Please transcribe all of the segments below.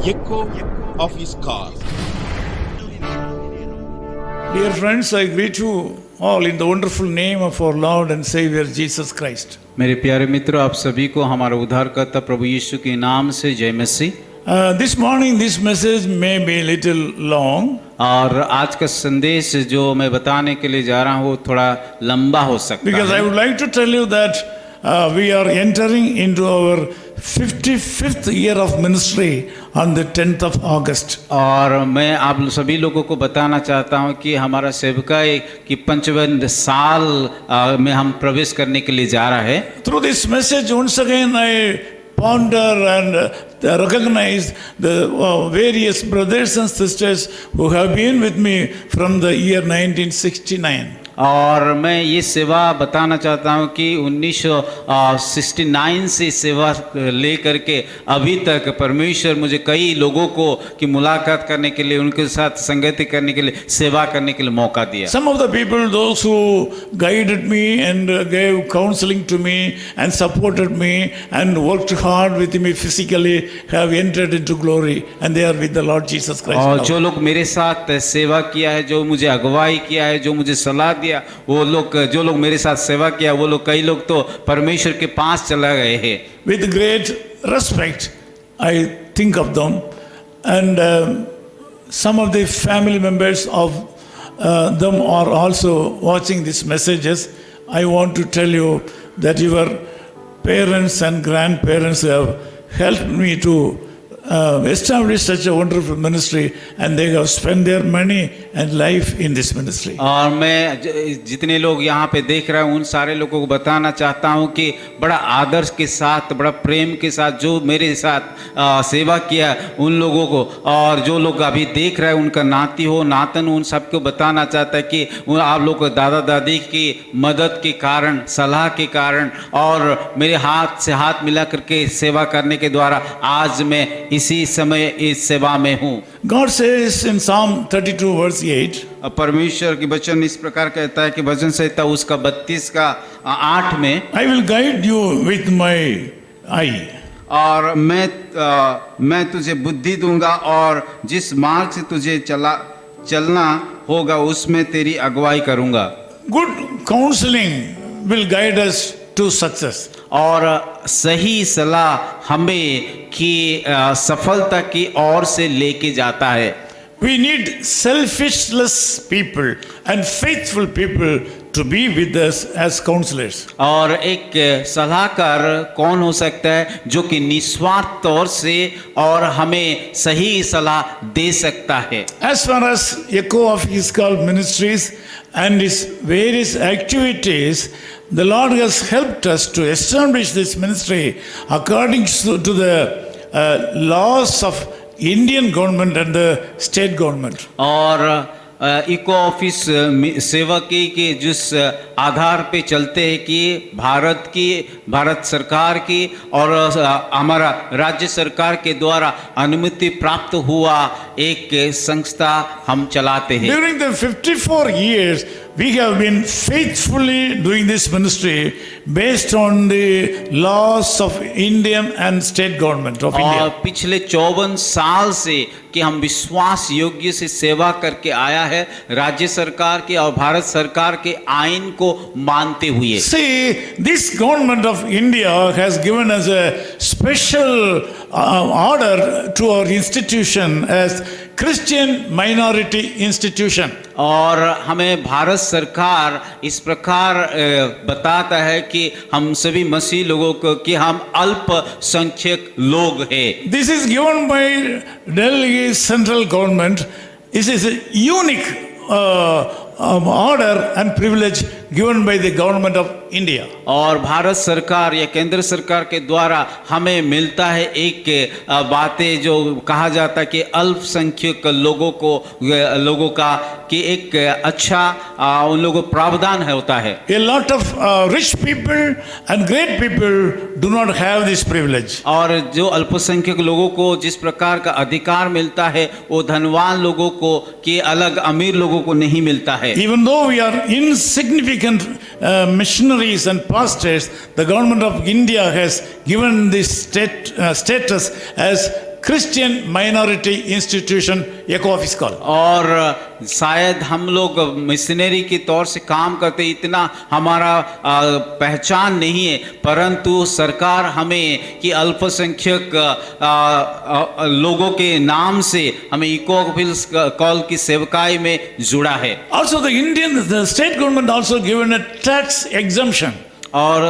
echo of his call. Dear friends, I greet you all in the wonderful name of our Lord and Savior Jesus Christ. मेरे प्यारे मित्रों, आप सभी को हमारा उद्धारकर्ता प्रभु यीशु के नाम से जय मसीह। This morning, this message may be a little long, और आज का संदेश जो मैं बताने के लिए जा रहा हूँ वो थोड़ा लंबा हो सकता because I है, would like to tell you that we are entering into our 55th year of ministry on the 10th of August. और मैं आप सभी लोगों को बताना चाहता हूँ कि हमारा सेवकाई की 55 साल में हम प्रवेश करने के लिए जा रहा है। Through this message, once again, I ponder and recognize the various brothers and sisters who have been with me from the year 1969. और मैं ये सेवा बताना चाहता हूँ कि 1969 से सेवा लेकर के अभी तक परमेश्वर मुझे कई लोगों को की मुलाकात करने के लिए, उनके साथ संगति करने के लिए, सेवा करने के लिए मौका दिया। Some of the people, those who guided me and gave counseling to me and supported me and worked hard with me physically, have entered into glory and they are with the Lord Jesus Christ. और now. जो लोग मेरे साथ सेवा किया है, जो मुझे अगुवाई किया है, जो मुझे सलाह दिया, वो लोग, जो लोग मेरे साथ सेवा किया, वो लोग, कई लोग तो परमेश्वर के पास चला गए हैं। With great respect, I think of them, and some of the family members of them are also watching these messages. I want to tell you that your parents and grandparents have helped me to establish such a wonderful ministry, and they have spent their money and life in this ministry. और मैं जितने लोग यहाँ पे देख रहे हैं उन सारे लोगों को बताना चाहता हूँ कि बड़ा आदर्श के साथ, बड़ा प्रेम के साथ जो मेरे साथ सेवा किया उन लोगों को, और जो लोग अभी देख रहे हैं उनका नाती हो, नातन, उन सबको बताना चाहता है कि आप लोग को दादा दादी की मदद के कारण, सलाह के कारण और मेरे हाथ से हाथ मिला करके सेवा करने के द्वारा आज मैं इसी समय इस सेवा में हूँ। God says in Psalm 32 verse 8, परमेश्वर की वचन इस प्रकार कहता है कि भजन संहिता उसका 32 का 8 में, I will guide you with my eye. और मैं तुझे बुद्धि दूंगा और जिस मार्ग से तुझे चलना होगा उसमें तेरी अगुवाई करूंगा। Good counseling will guide us to success. और सही सलाह हमें की सफलता की ओर से लेके जाता है। We need selfishless people and faithful people to be with us as counselors. और एक सलाहकार कौन हो सकता है जो कि निस्वार्थ तौर से और हमें सही सलाह दे सकता है। As far as echo of his call ministries and his various activities, the Lord has helped us to establish this ministry according to the laws of Indian government and the state government. और eco office सेवकी के जिस आधार पे चलते हैं कि भारत सरकार की और हमारा राज्य सरकार के द्वारा अनुमति प्राप्त हुआ एक संस्था हम चलाते हैं। During the 54 years, we have been faithfully doing this ministry based on the laws of Indian and state government of और India. पिछले 54 साल से कि हम विश्वास योग्य से सेवा करके आया है राज्य सरकार के और भारत सरकार के आइन को मानते हुए। See, this government of India has given us a special order to our institution as Christian minority institution. और हमें भारत सरकार इस प्रकार बताता है कि हम सभी मसीह लोगों को कि हम अल्पसंख्यक लोग हैं। This is given by Delhi central government. This is a unique order and privilege given by the government of India. और भारत सरकार या केंद्र सरकार के द्वारा हमें मिलता है एक बातें जो कहा जाता है कि अल्पसंख्यक लोगों का कि एक अच्छा उन लोगों को प्रावधान होता है। A lot of rich people and great people do not have this privilege. और जो अल्पसंख्यक लोगों को जिस प्रकार का अधिकार मिलता है वो धनवान लोगों को कि अलग अमीर लोगों को नहीं मिलता है। Even though we are insignificant missionaries and pastors, the government of India has given this status as Christian Minority Institution, Echo Office Call. और शायद हम लोग मिशनरी के तौर से काम करते, इतना हमारा पहचान नहीं है, परंतु सरकार हमें कि अल्पसंख्यक लोगों के नाम से हमें इको ऑफिस कॉल की सेवकाई में जुड़ा है। Also the state government also given a tax exemption. और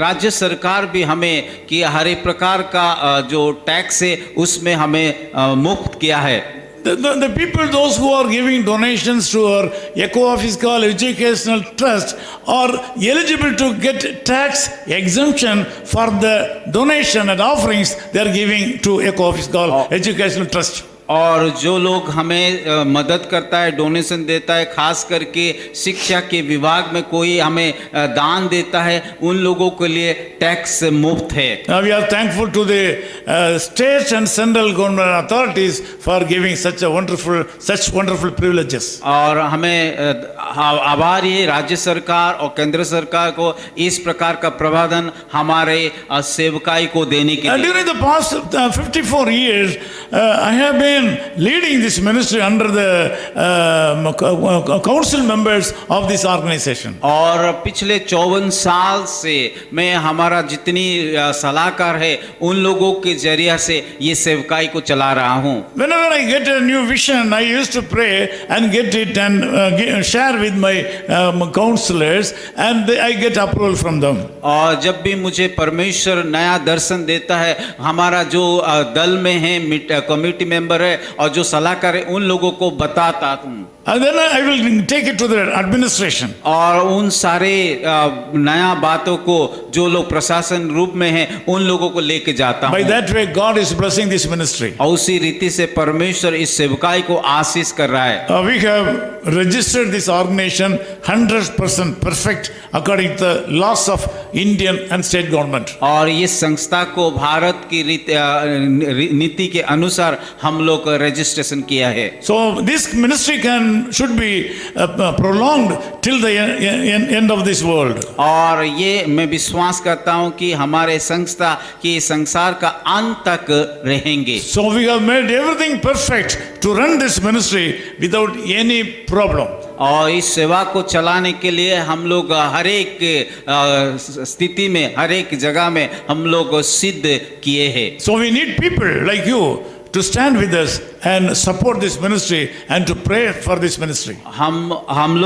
राज्य सरकार भी हमें कि हर एक प्रकार का जो टैक्स है उसमें हमें मुक्त किया है। The people, those who are giving donations to our Echo Office Call Educational Trust are eligible to get tax exemption for the donation and offerings they are giving to Echo Office Call Educational Trust. और जो लोग हमें मदद करता है, donation देता है, खास करके शिक्षा के विभाग में कोई हमें दान देता है, उन लोगों के लिए टैक्स मुफ्त है। We are thankful to the state and central government authorities for giving such wonderful privileges. और हमें आभार है राज्य सरकार और केंद्र सरकार को इस प्रकार का प्रबंधन हमारे सेवकाई को देने के लिए। During the past 54 years, I have been leading this ministry under the council members of this organization. और पिछले 54 साल से मैं हमारा जितनी सलाहकार है उन लोगों के जरिया से ये सेवकाई को चला रहा हूँ। Whenever I get a new vision, I used to pray and get it and share with my counselors, and I get approval from them. और जब भी मुझे परमेश्वर नया दर्शन देता है, हमारा जो दल में है कमेटी मेंबर है और जो सलाहकार है उन लोगों को बताता हूँ। And then I will take it to the administration. और उन सारे नया बातों को जो लोग प्रशासन रूप में हैं उन लोगों को लेके जाता हूँ। By that way, God is blessing this ministry. और उसी रीति से परमेश्वर इस सेवकाई को आशीष कर रहा है। We have registered this organization 100% perfect according to the laws of Indian and state government. और ये संस्था को भारत की नीति के अनुसार हम लोग रजिस्ट्रेशन किया है। So this ministry should be prolonged till the end of this world. और ये मैं विश्वास करता हूँ कि हमारे संस्था की संसार का अंत तक रहेंगे। So we have made everything perfect to run this ministry without any problem. और इस सेवा को चलाने के लिए हम लोग हर एक स्थिति में, हर एक जगह में हम लोग सिद्ध किए हैं। So we need people like you to stand with us and support this ministry and to pray for this ministry. हम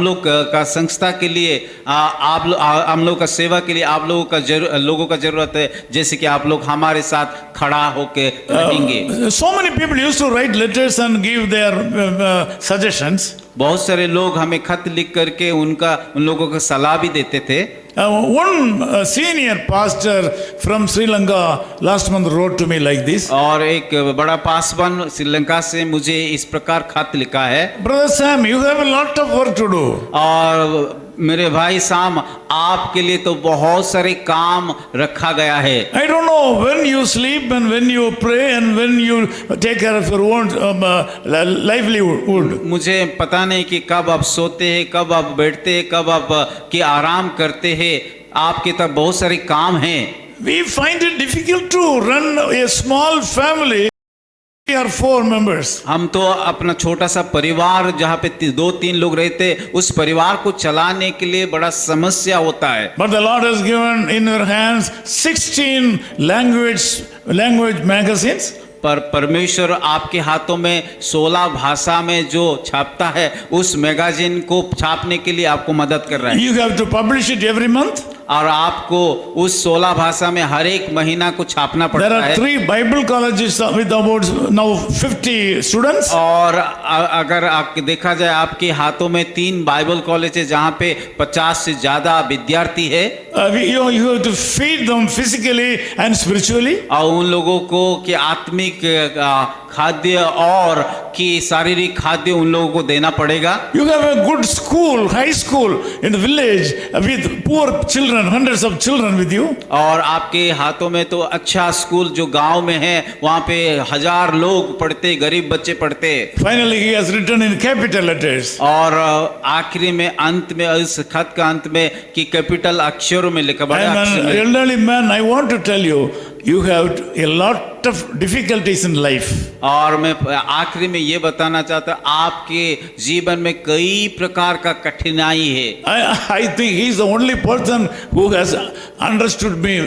लोग का संस्था के लिए हम लोग का सेवा के लिए आप लोगों का जरूरत है, जैसे कि आप लोग हमारे साथ खड़ा होके रहेंगे। So many people used to write letters and give their suggestions. बहुत सारे लोग हमें खत लिख करके उन लोगों को सलाह भी देते थे। One senior pastor from Sri Lanka last month wrote to me like this. और एक बड़ा पासवान श्रीलंका से मुझे इस प्रकार खत लिखा है। Brother Sam, you have a lot of work to do. और मेरे भाई साम, आपके लिए तो बहुत सारे काम रखा गया है। I don't know when you sleep and when you pray and when you take care of your own livelihood. मुझे पता नहीं कि कब आप सोते हैं, कब आप बैठते हैं, कब आप कि आराम करते हैं। आपके तब बहुत सारे काम हैं। We find it difficult to run a small family. We are 4 members. हम तो अपना छोटा सा परिवार जहाँ पे 2-3 लोग रहते, उस परिवार को चलाने के लिए बड़ा समस्या होता है। But the Lord has given in your hands 16 language magazines. पर परमेश्वर आपके हाथों में 16 भाषा में जो छापता है उस मैगजीन को छापने के लिए आपको मदद कर रहा है। You have to publish it every month. और आपको उस 16 भाषा में हर एक महीना को छापना पड़ता है। There are 3 Bible colleges with about now 50 students. और अगर आप देखा जाए आपके हाथों में 3 बाइबल कॉलेज है जहाँ पे 50 से ज्यादा विद्यार्थी है। You have to feed them physically and spiritually. और उन लोगों को कि आत्मिक खाद्य और कि शारीरिक खाद्य उन लोगों को देना पड़ेगा। You have a good school, high school in the village with poor children, hundreds of children with you. और आपके हाथों में तो अच्छा स्कूल जो गांव में है, वहाँ पे 1000 लोग पढ़ते, गरीब बच्चे पढ़ते। Finally, he has written in capital letters. और आखिरी में अंत में इस खत का अंत में कि कैपिटल अक्षरों में लिखा बड़ा I am अक्षर an में। elderly man. I want to tell you you have a lot of difficulties in life. और मैं आखिरी में ये बताना चाहता हूँ, आपके जीवन में कई प्रकार का कठिनाई है। I think he is the only person who has understood me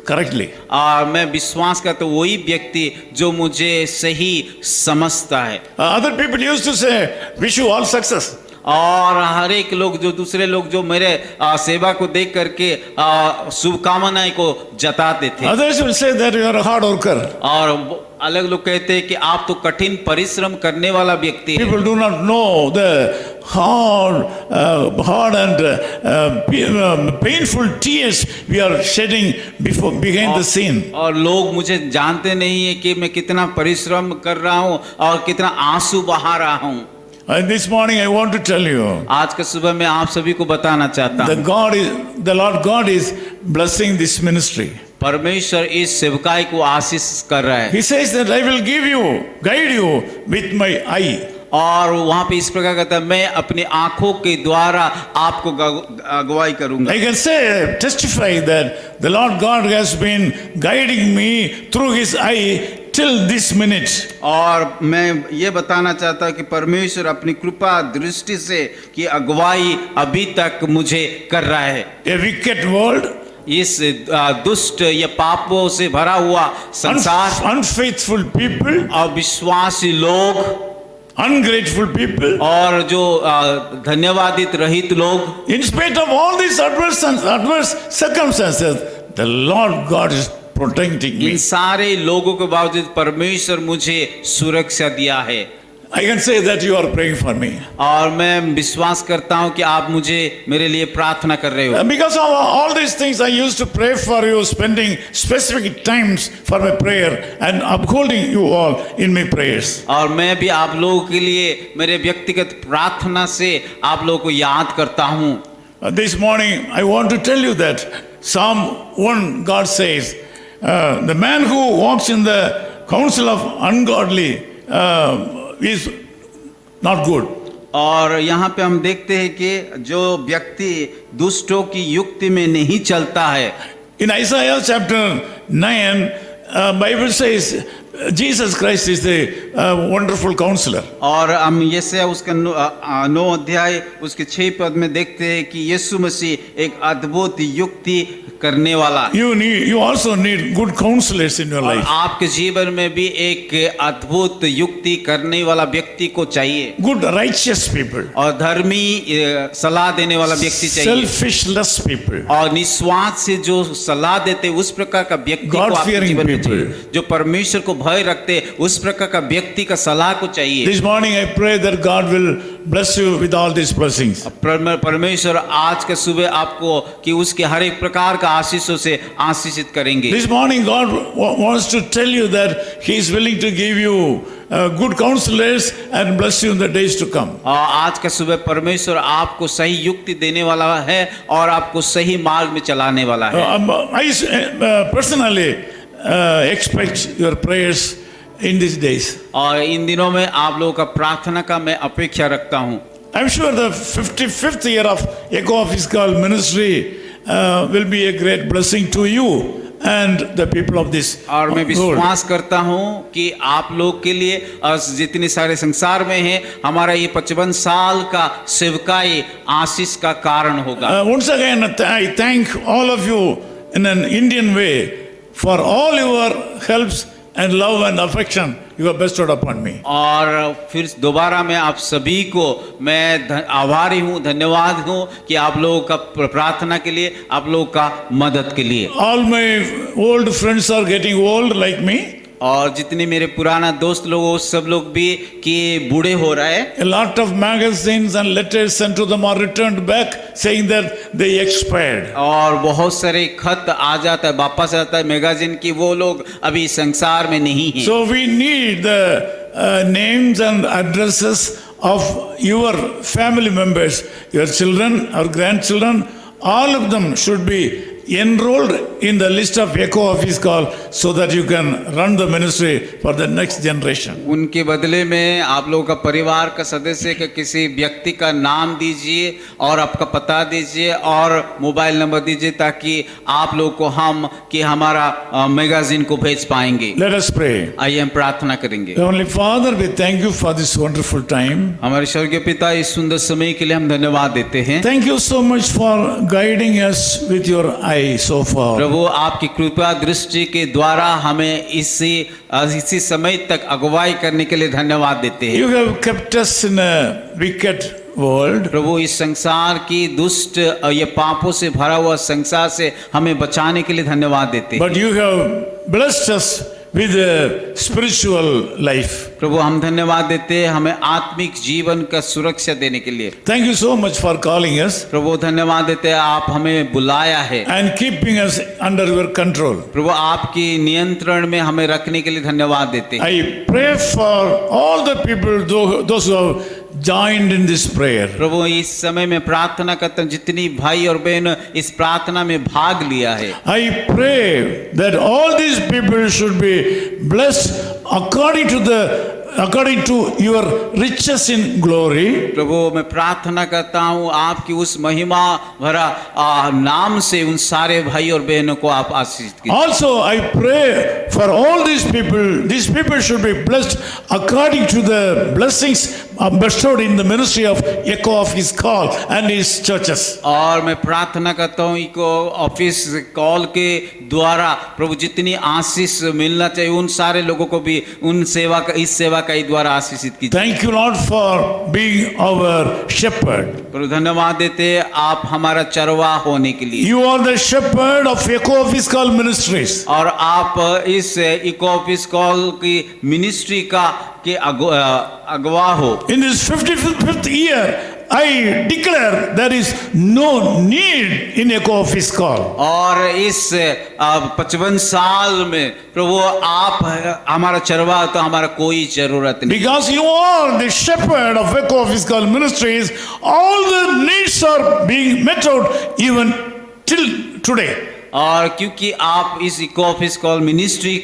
correctly. और मैं विश्वास करता हूँ वही व्यक्ति जो मुझे सही समझता है। Other people used to say, wish you all success. और हर एक लोग जो दूसरे लोग जो मेरे सेवा को देख करके शुभकामनाएं को जताते थे। Others will say that you are a hard worker. और अलग लोग कहते हैं कि आप तो कठिन परिश्रम करने वाला व्यक्ति है। People do not know the hard and painful tears we are shedding behind the scene. और लोग मुझे जानते नहीं है कि मैं कितना परिश्रम कर रहा हूँ और कितना आंसू बहा रहा हूँ। And this morning I want to tell you, आज के सुबह मैं आप सभी को बताना चाहता हूँ, the Lord God is blessing this ministry. परमेश्वर इस सेवकाई को आशीष कर रहा है। He says that I will guide you with my eye. और वहाँ पे इस प्रकार कहता है, मैं अपनी आंखों के द्वारा आपको अगुवाई करूंगा। I can testify that the Lord God has been guiding me through His eye till this minute. और मैं ये बताना चाहता हूँ कि परमेश्वर अपनी कृपा दृष्टि से कि अगुवाई अभी तक मुझे कर रहा है। A wicked world, इस दुष्ट या पापों से भरा हुआ संसार, unfaithful people, अविश्वासी लोग, ungrateful people, और जो धन्यवादित रहित लोग, in spite of all these adverse circumstances, the Lord God is protecting me. इन सारे लोगों के बावजूद परमेश्वर मुझे सुरक्षा दिया है। I can say that you are praying for me. और मैं विश्वास करता हूँ कि आप मुझे मेरे लिए प्रार्थना कर रहे हो। And because of all these things, I used to pray for you, spending specific times for my prayer and upholding you all in my prayers. और मैं भी आप लोगों के लिए मेरे व्यक्तिगत प्रार्थना से आप लोगों को याद करता हूँ। This morning, I want to tell you that Psalm 1, God says, the man who walks in the counsel of ungodly is not good. और यहाँ पे हम देखते हैं कि जो व्यक्ति दुष्टों की युक्ति में नहीं चलता है। In Isaiah chapter 9, Bible says Jesus Christ is the wonderful counselor. और हम यशायाह उसका 9 अध्याय उसके 6 पद में देखते हैं कि यीशु मसीह एक अद्भुत युक्ति करने वाला। You also need good counselors in your life. आपके जीवन में भी एक अद्भुत युक्ति करने वाला व्यक्ति को चाहिए। Good righteous people. और धर्मी सलाह देने वाला व्यक्ति चाहिए। Selfishless people. और निस्वार्थ से जो सलाह देते उस प्रकार का व्यक्ति को आपके जीवन में चाहिए। जो परमेश्वर को भय रखते उस प्रकार का व्यक्ति का सलाह को चाहिए। This morning I pray that God will bless you with all these blessings. परमेश्वर आज के सुबह आपको कि उसके हर एक प्रकार का आशीषों से आशीषित करेंगे। This morning God wants to tell you that He is willing to give you good counselors and bless you in the days to come. आज का सुबह परमेश्वर आपको सही युक्ति देने वाला है और आपको सही मार्ग में चलाने वाला है। I personally expect your prayers in these days. और इन दिनों में आप लोगों का प्रार्थना का मैं अपेक्षा रखता हूँ। I'm sure the 55th year of Echo Physical Ministry will be a great blessing to you and the people of this और मैं world. विश्वास करता हूँ कि आप लोग के लिए जितने सारे संसार में हैं हमारा ये 55 साल का सेवकाई आशीष का कारण होगा। Once again, I thank all of you in an Indian way for all your helps and love and affection you have bestowed upon me. और फिर दोबारा मैं आप सभी को मैं आभारी हूँ, धन्यवाद हूँ कि आप लोगों का प्रार्थना के लिए, आप लोगों का मदद के लिए। All my old friends are getting old like me. और जितने मेरे पुराना दोस्त लोग वो सब लोग भी कि बूढ़े हो रहे हैं। A lot of magazines and letters sent to them are returned back saying that they expired. और बहुत सारे खत आ जाता है, वापस आता है मैगजीन की वो लोग अभी संसार में नहीं हैं। So we need the names and addresses of your family members, your children or grandchildren. All of them should be enrolled in the list of Echo Office Call so that you can run the ministry for the next generation. उनके बदले में आप लोगों का परिवार का सदस्य का किसी व्यक्ति का नाम दीजिए और आपका पता दीजिए और मोबाइल नंबर दीजिए ताकि आप लोग को हम कि हमारा मैगजीन को भेज पाएंगे। Let us pray. आइए हम प्रार्थना करेंगे। Heavenly Father, we thank you for this wonderful time. हमारे स्वर्गीय पिता, इस सुंदर समय के लिए हम धन्यवाद देते हैं। Thank you so much for guiding us with your eye so far. प्रभु, आपकी कृपा दृष्टि के द्वारा हमें इसी समय तक अगुवाई करने के लिए धन्यवाद देते हैं। You have kept us in a wicked world. प्रभु, इस संसार की दुष्ट ये पापों से भरा हुआ संसार से हमें बचाने के लिए धन्यवाद देते हैं। But you have blessed us with a spiritual life. प्रभु, हम धन्यवाद देते हैं हमें आत्मिक जीवन का सुरक्षा देने के लिए। Thank you so much for calling us प्रभु, धन्यवाद देते हैं आप हमें बुलाया है and keeping us under your control. प्रभु, आपकी नियंत्रण में हमें रखने के लिए धन्यवाद देते हैं। I pray for all the people, those who have joined in this prayer. प्रभु, इस समय में प्रार्थना करता हूँ जितनी भाई और बहन इस प्रार्थना में भाग लिया है, I pray that all these people should be blessed according to your riches in glory. प्रभु, मैं प्रार्थना करता हूँ आपकी उस महिमा भरा नाम से उन सारे भाई और बहनों को आप आशीष कीजिए। Also, I pray for all these people should be blessed according to the blessings bestowed in the ministry of Echo Office Call and his churches. और मैं प्रार्थना करता हूँ इको ऑफिस कॉल के द्वारा प्रभु जितनी आशीष मिलना चाहिए उन सारे लोगों को भी इस सेवा का ही द्वारा आशीषित कीजिए। Thank you, Lord, for being our shepherd. प्रभु, धन्यवाद देते हैं आप हमारा चरवाहा होने के लिए। You are the shepherd of Echo Office Call Ministries. और आप इस इको ऑफिस कॉल की मिनिस्ट्री के अगवा हो। In this 55th year, I declare there is no need in Echo Office Call. और इस 55 साल में प्रभु आप हमारा चरवाहा तो हमारा कोई जरूरत नहीं। Because you are the shepherd of Echo Office Call Ministries, all the needs are being met out even till today. और क्योंकि आप इस इको ऑफिस कॉल मिनिस्ट्री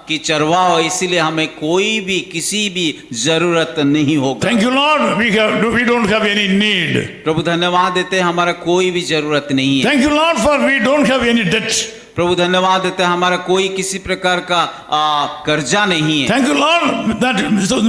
की चरवाहा हो, इसीलिए हमें कोई भी किसी भी जरूरत नहीं होगा। Thank you, Lord. We don't have any need. प्रभु, धन्यवाद देते हैं हमारा कोई भी जरूरत नहीं है। Thank you, Lord, for we don't have any debt. प्रभु, धन्यवाद देते हैं हमारा कोई किसी प्रकार का कर्जा नहीं है। Thank you, Lord, that so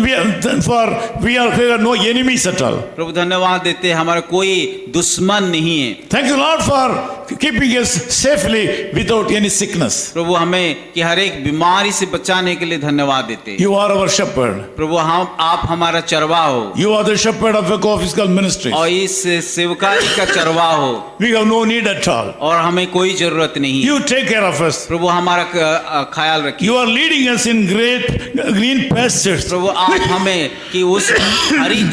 we have no enemies at all. प्रभु, धन्यवाद देते हैं हमारा कोई दुश्मन नहीं है। Thank you, Lord, for keeping us safely without any sickness. प्रभु, हमें कि हर एक बीमारी से बचाने के लिए धन्यवाद देते हैं। You are our shepherd. प्रभु, आप हमारा चरवाहा हो। You are the shepherd of Echo Office Call Ministries. और इस सेवकाई का चरवाहा हो We have no need at all. और हमें कोई जरूरत नहीं है। You take care of us. प्रभु, हमारा ख्याल रखिए। You are leading us in great green pastures. प्रभु, आप हमें कि उस हरी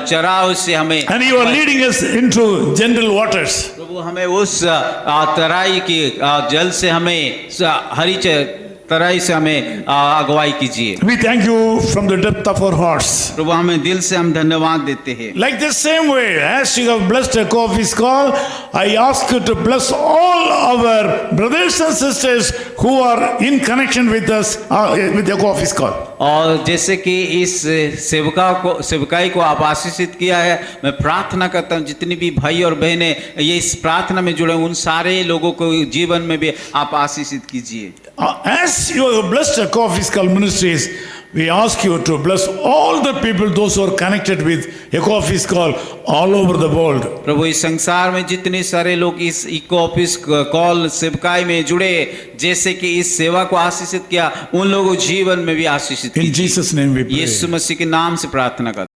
चराव से हमें And you are leading us into gentle waters. प्रभु हमें उस तराई की जल से हमें हरी तराई से हमें अगुवाई कीजिए। We thank you from the depth of our hearts. प्रभु, हमें दिल से हम धन्यवाद देते हैं। Like the same way, as you have blessed Echo Office Call, I ask you to bless all our brothers and sisters who are in connection with us with Echo Office Call. और जैसे कि इस सेवकाई को आप आशीषित किया है, मैं प्रार्थना करता हूँ जितनी भी भाई और बहनें ये इस प्रार्थना में जुड़े उन सारे लोगों को जीवन में भी आप आशीषित कीजिए। As you have blessed Echo Office Call Ministries, we ask you to bless all the people, those who are connected with Echo Office Call all over the world. प्रभु, इस संसार में जितने सारे लोग इस इको ऑफिस कॉल सेवकाई में जुड़े, जैसे कि इस सेवा को आशीषित किया, उन लोगों जीवन में भी आशीषित In Jesus' name we pray. यीशु मसीह के नाम से प्रार्थना करते हैं।